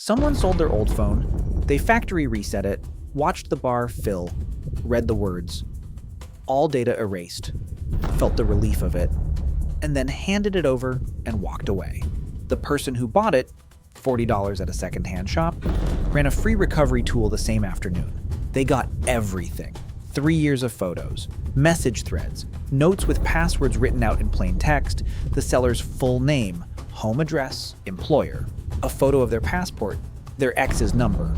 Someone sold their old phone, they factory reset it, watched the bar fill, read the words, all data erased, felt the relief of it, and then handed it over and walked away. The person who bought it, $40 at a secondhand shop, ran a free recovery tool the same afternoon. They got everything. 3 years of photos, message threads, notes with passwords written out in plain text, the seller's full name, home address, employer, a photo of their passport, their ex's number,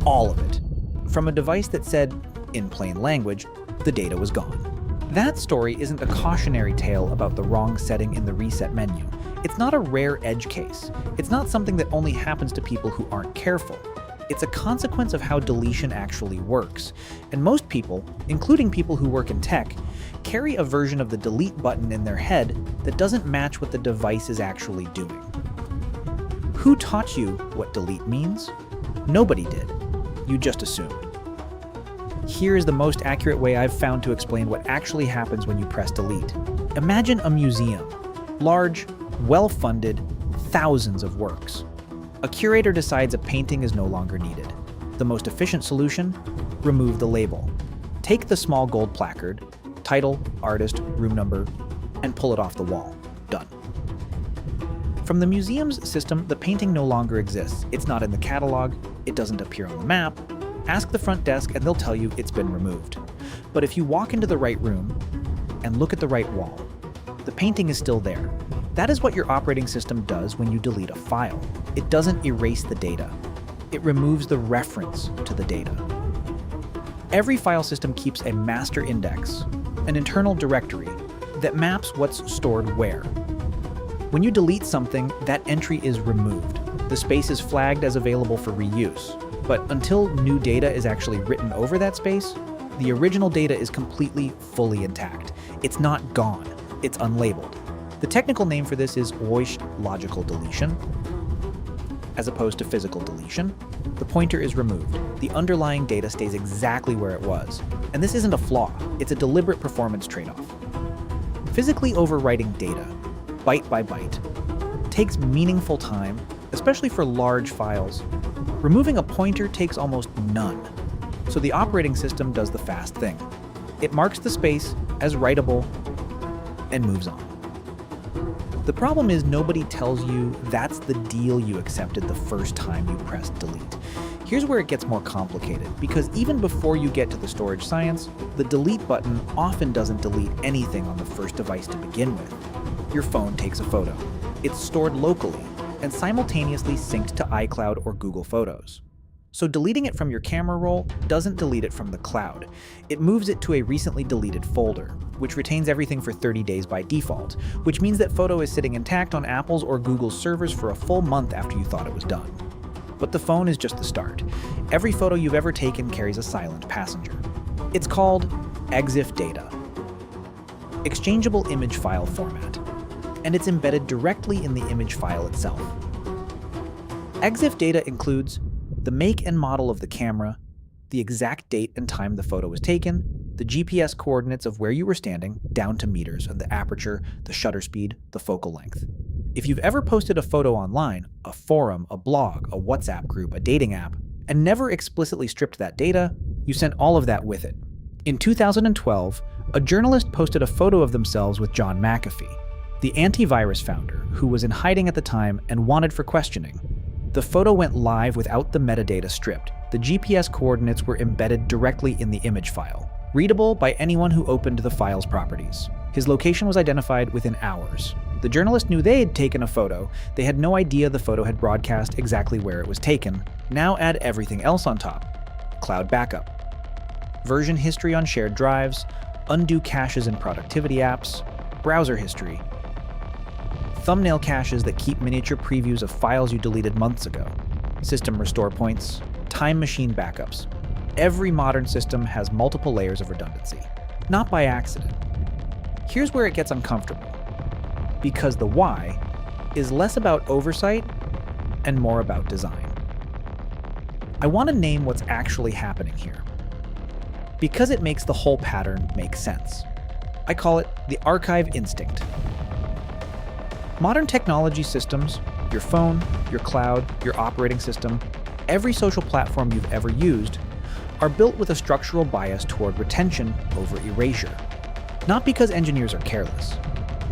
all of it. From a device that said, in plain language, the data was gone. That story isn't a cautionary tale about the wrong setting in the reset menu. It's not a rare edge case. It's not something that only happens to people who aren't careful. It's a consequence of how deletion actually works. And most people, including people who work in tech, carry a version of the delete button in their head that doesn't match what the device is actually doing. Who taught you what delete means? Nobody did. You just assumed. Here is the most accurate way I've found to explain what actually happens when you press delete. Imagine a museum. Large, well-funded, thousands of works. A curator decides a painting is no longer needed. The most efficient solution? Remove the label. Take the small gold placard, title, artist, room number, and pull it off the wall. Done. From the museum's system, the painting no longer exists. It's not in the catalog, it doesn't appear on the map. Ask the front desk and they'll tell you it's been removed. But if you walk into the right room and look at the right wall, the painting is still there. That is what your operating system does when you delete a file. It doesn't erase the data. It removes the reference to the data. Every file system keeps a master index, an internal directory, that maps what's stored where. When you delete something, that entry is removed. The space is flagged as available for reuse. But until new data is actually written over that space, the original data is completely, fully intact. It's not gone. It's unlabeled. The technical name for this is voice logical deletion, as opposed to physical deletion. The pointer is removed. The underlying data stays exactly where it was. And this isn't a flaw. It's a deliberate performance trade-off. Physically overwriting data, byte by byte, takes meaningful time, especially for large files. Removing a pointer takes almost none. So the operating system does the fast thing. It marks the space as writable and moves on. The problem is nobody tells you that's the deal you accepted the first time you pressed delete. Here's where it gets more complicated, because even before you get to the storage science, the delete button often doesn't delete anything on the first device to begin with. Your phone takes a photo. It's stored locally and simultaneously synced to iCloud or Google Photos. So deleting it from your camera roll doesn't delete it from the cloud. It moves it to a recently deleted folder, which retains everything for 30 days by default, which means that photo is sitting intact on Apple's or Google's servers for a full month after you thought it was done. But the phone is just the start. Every photo you've ever taken carries a silent passenger. It's called EXIF data, exchangeable image file format, and it's embedded directly in the image file itself. EXIF data includes the make and model of the camera, the exact date and time the photo was taken, the GPS coordinates of where you were standing, down to meters, and the aperture, the shutter speed, the focal length. If you've ever posted a photo online, a forum, a blog, a WhatsApp group, a dating app, and never explicitly stripped that data, you sent all of that with it. In 2012, a journalist posted a photo of themselves with John McAfee, the antivirus founder who was in hiding at the time and wanted for questioning. The photo went live without the metadata stripped. The GPS coordinates were embedded directly in the image file, readable by anyone who opened the file's properties. His location was identified within hours. The journalist knew they had taken a photo. They had no idea the photo had broadcast exactly where it was taken. Now add everything else on top. Cloud backup, version history on shared drives, undo caches in productivity apps, browser history, thumbnail caches that keep miniature previews of files you deleted months ago, system restore points, time machine backups. Every modern system has multiple layers of redundancy, not by accident. Here's where it gets uncomfortable, because the why is less about oversight and more about design. I want to name what's actually happening here, because it makes the whole pattern make sense. I call it the archive instinct. Modern technology systems, Your phone, your cloud, your operating system, every social platform you've ever used are built with a structural bias toward retention over erasure. Not because engineers are careless,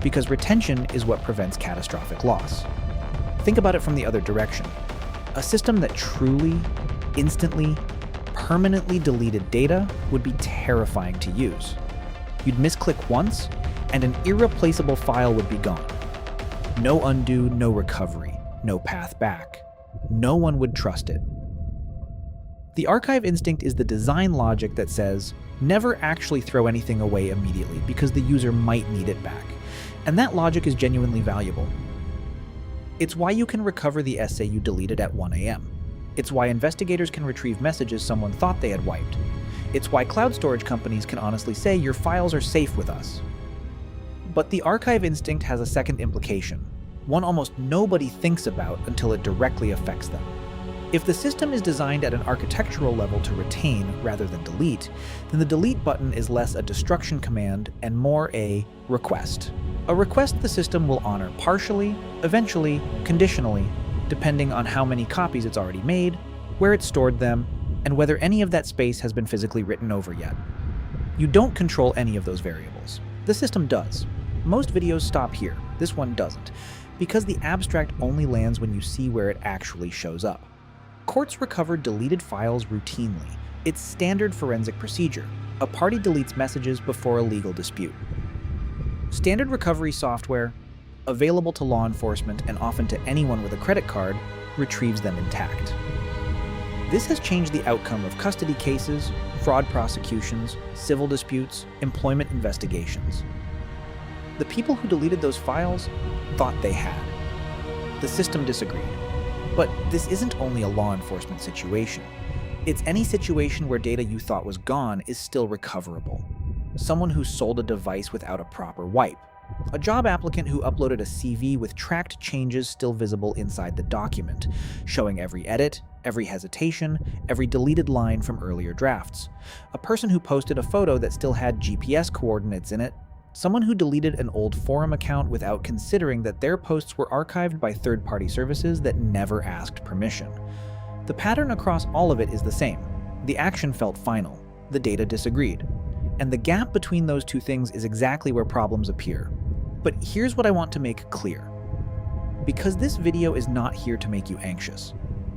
because retention is what prevents catastrophic loss. Think about it from the other direction. A system that truly, instantly, permanently deleted data would be terrifying to use. You'd misclick once, and an irreplaceable file would be gone. No undo, no recovery, no path back. No one would trust it. The archive instinct is the design logic that says, never actually throw anything away immediately because the user might need it back. And that logic is genuinely valuable. It's why you can recover the essay you deleted at 1 a.m. It's why investigators can retrieve messages someone thought they had wiped. It's why cloud storage companies can honestly say your files are safe with us. But the archive instinct has a second implication, one almost nobody thinks about until it directly affects them. If the system is designed at an architectural level to retain rather than delete, then the delete button is less a destruction command and more a request. A request the system will honor partially, eventually, conditionally, depending on how many copies it's already made, where it stored them, and whether any of that space has been physically written over yet. You don't control any of those variables. The system does. Most videos stop here. This one doesn't, because the abstract only lands when you see where it actually shows up. Courts recover deleted files routinely. It's standard forensic procedure. A party deletes messages before a legal dispute. Standard recovery software, available to law enforcement and often to anyone with a credit card, retrieves them intact. This has changed the outcome of custody cases, fraud prosecutions, civil disputes, employment investigations. The people who deleted those files thought they had. The system disagreed. But this isn't only a law enforcement situation. It's any situation where data you thought was gone is still recoverable. Someone who sold a device without a proper wipe. A job applicant who uploaded a CV with tracked changes still visible inside the document, showing every edit, every hesitation, every deleted line from earlier drafts. A person who posted a photo that still had GPS coordinates in it. Someone who deleted an old forum account without considering that their posts were archived by third-party services that never asked permission. The pattern across all of it is the same. The action felt final. The data disagreed. And the gap between those two things is exactly where problems appear. But here's what I want to make clear. Because this video is not here to make you anxious.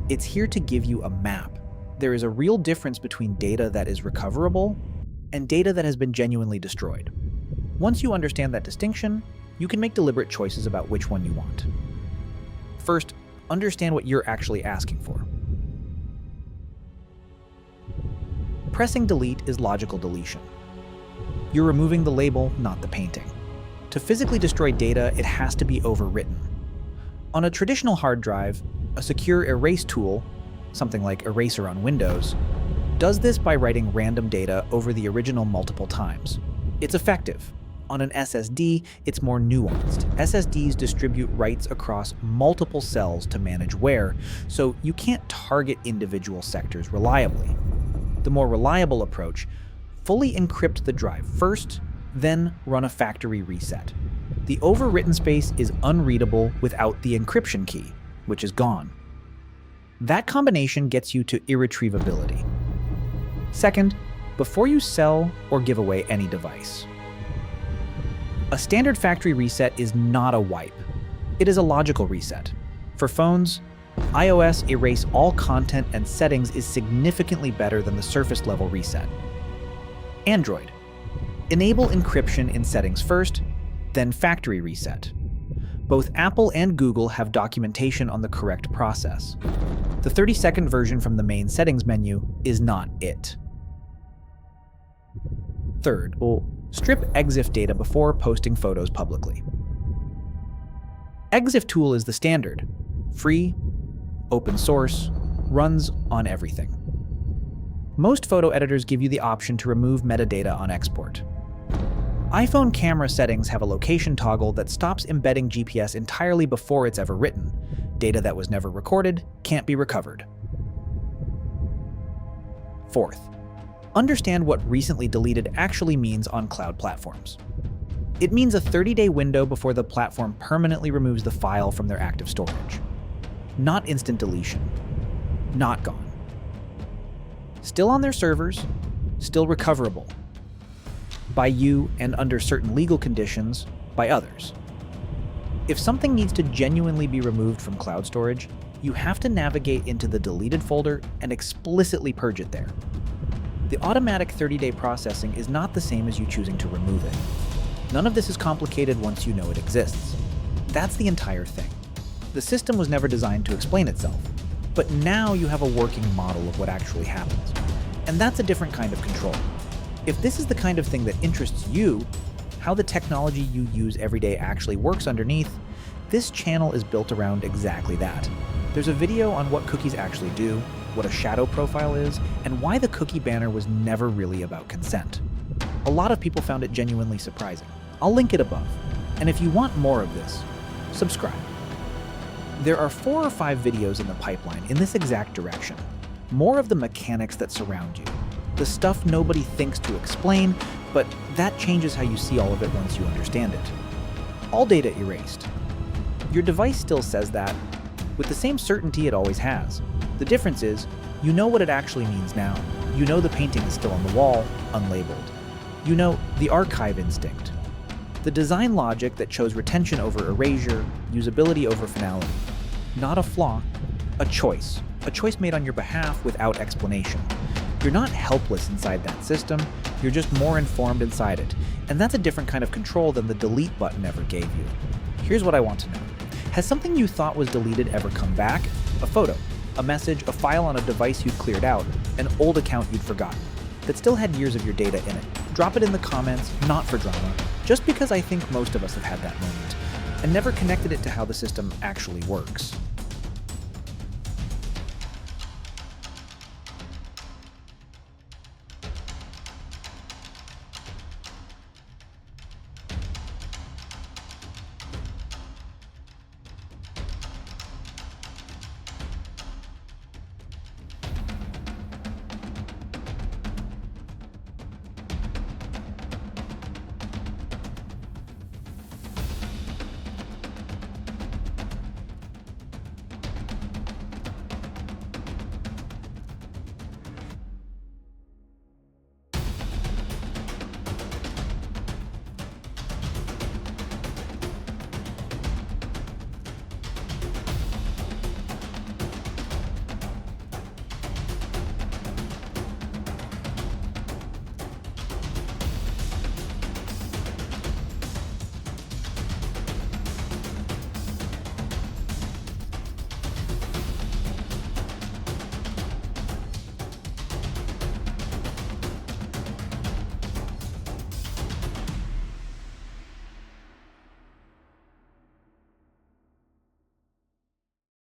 It's here to give you a map. There is a real difference between data that is recoverable and data that has been genuinely destroyed. Once you understand that distinction, you can make deliberate choices about which one you want. First, understand what you're actually asking for. Pressing delete is logical deletion. You're removing the label, not the painting. To physically destroy data, it has to be overwritten. On a traditional hard drive, a secure erase tool, something like Eraser on Windows, does this by writing random data over the original multiple times. It's effective. On an SSD, it's more nuanced. SSDs distribute writes across multiple cells to manage wear, so you can't target individual sectors reliably. The more reliable approach, fully encrypt the drive first, then run a factory reset. The overwritten space is unreadable without the encryption key, which is gone. That combination gets you to irretrievability. Second, before you sell or give away any device. A standard factory reset is not a wipe. It is a logical reset. For phones, iOS erase all content and settings is significantly better than the surface-level reset. Android. Enable encryption in settings first, then factory reset. Both Apple and Google have documentation on the correct process. The 30-second version from the main settings menu is not it. Third, strip EXIF data before posting photos publicly. EXIF tool is the standard. Free, open source, runs on everything. Most photo editors give you the option to remove metadata on export. iPhone camera settings have a location toggle that stops embedding GPS entirely before it's ever written. Data that was never recorded can't be recovered. Fourth, understand what recently deleted actually means on cloud platforms. It means a 30-day window before the platform permanently removes the file from their active storage. Not instant deletion. Not gone. Still on their servers, still recoverable. By you, and under certain legal conditions, by others. If something needs to genuinely be removed from cloud storage, you have to navigate into the deleted folder and explicitly purge it there. The automatic 30-day processing is not the same as you choosing to remove it. None of this is complicated once you know it exists. That's the entire thing. The system was never designed to explain itself, but now you have a working model of what actually happens. And that's a different kind of control. If this is the kind of thing that interests you, how the technology you use every day actually works underneath, this channel is built around exactly that. There's a video on what cookies actually do, what a shadow profile is, and why the cookie banner was never really about consent. A lot of people found it genuinely surprising. I'll link it above. And if you want more of this, subscribe. There are 4 or 5 videos in the pipeline in this exact direction. More of the mechanics that surround you. The stuff nobody thinks to explain, but that changes how you see all of it once you understand it. All data erased. Your device still says that, with the same certainty it always has. The difference is, you know what it actually means now. You know the painting is still on the wall, unlabeled. You know the archive instinct. The design logic that chose retention over erasure, usability over finality. Not a flaw, a choice. A choice made on your behalf without explanation. You're not helpless inside that system, you're just more informed inside it. And that's a different kind of control than the delete button ever gave you. Here's what I want to know. Has something you thought was deleted ever come back? A photo, a message, a file on a device you'd cleared out, an old account you'd forgotten, that still had years of your data in it. Drop it in the comments, not for drama, just because I think most of us have had that moment, and never connected it to how the system actually works.